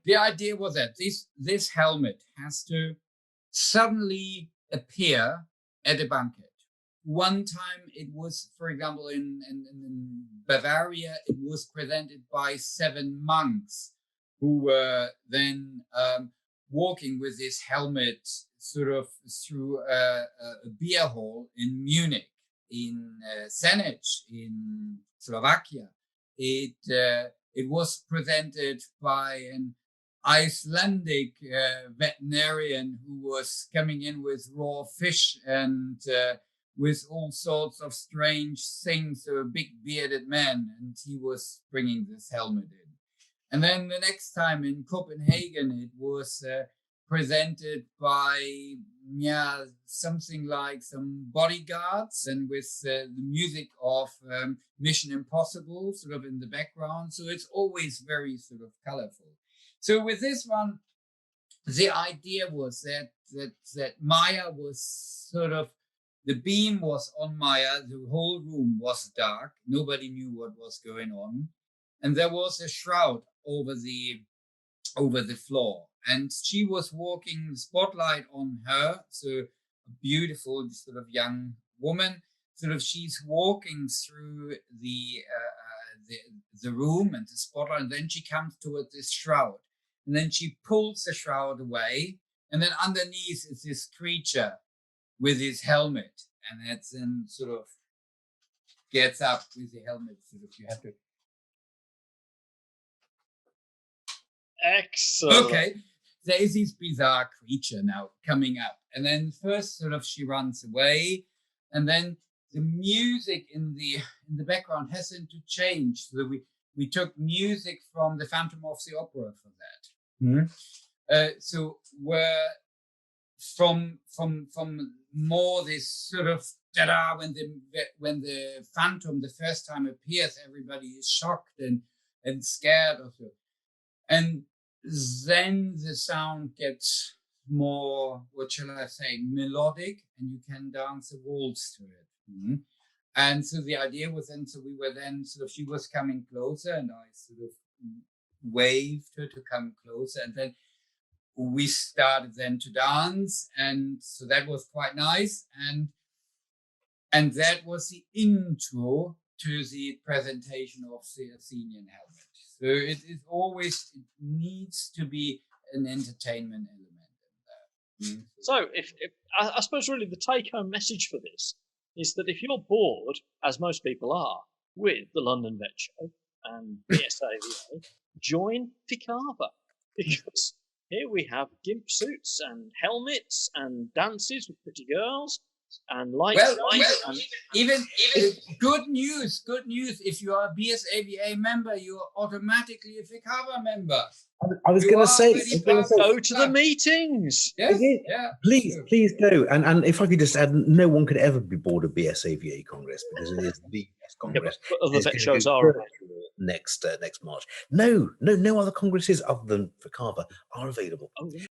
The idea was that this helmet has to suddenly appear at a banquet. One time it was, for example, in Bavaria, it was presented by 7 monks who were then walking with this helmet sort of through a beer hall in Munich, in Senec, in Slovakia. It was presented by an Icelandic veterinarian who was coming in with raw fish and with all sorts of strange things, so a big bearded man, and he was bringing this helmet in. And then the next time in Copenhagen, it was presented by something like some bodyguards and with the music of Mission Impossible sort of in the background. So it's always very sort of colorful. So with this one, the idea was that Maya was sort of, the beam was on Maya, the whole room was dark, nobody knew what was going on, and there was a shroud over the floor, and she was walking, spotlight on her, so a beautiful sort of young woman, sort of she's walking through the room and the spotlight, and then she comes toward this shroud, and then she pulls the shroud away, and then underneath is this creature with his helmet, and that's then sort of gets up with the helmet, sort of you have to. Excellent. Okay, there is this bizarre creature now coming up, and then first sort of she runs away, and then the music in the background has to change. So we took music from the Phantom of the Opera for that. So where from more this sort of ta-da, when the Phantom the first time appears, everybody is shocked and scared of it, and then the sound gets more, what shall I say, melodic, and you can dance a waltz to it. And so the idea was then, so we were then sort of, she was coming closer, and I sort of waved her to come closer, and then we started then to dance, and so that was quite nice, and that was the intro to the presentation of the Athenian Helmet. So it is always, it needs to be an entertainment element in there. So if I suppose really the take-home message for this is that if you're bored, as most people are, with the London Vet Show and BSAVA, join FECAVA, because here we have gimp suits and helmets and dances with pretty girls and lights. Well, even good news. If you are a BSAVA member, you are automatically a FECAVA member. I was going to say, go to the meetings. Yes, yeah, please go. And if I could just add, no one could ever be bored of BSAVA Congress, because it is the best Congress. Yeah, but other vet shows are next March. No other congresses other than FECAVA are available. Oh, yeah.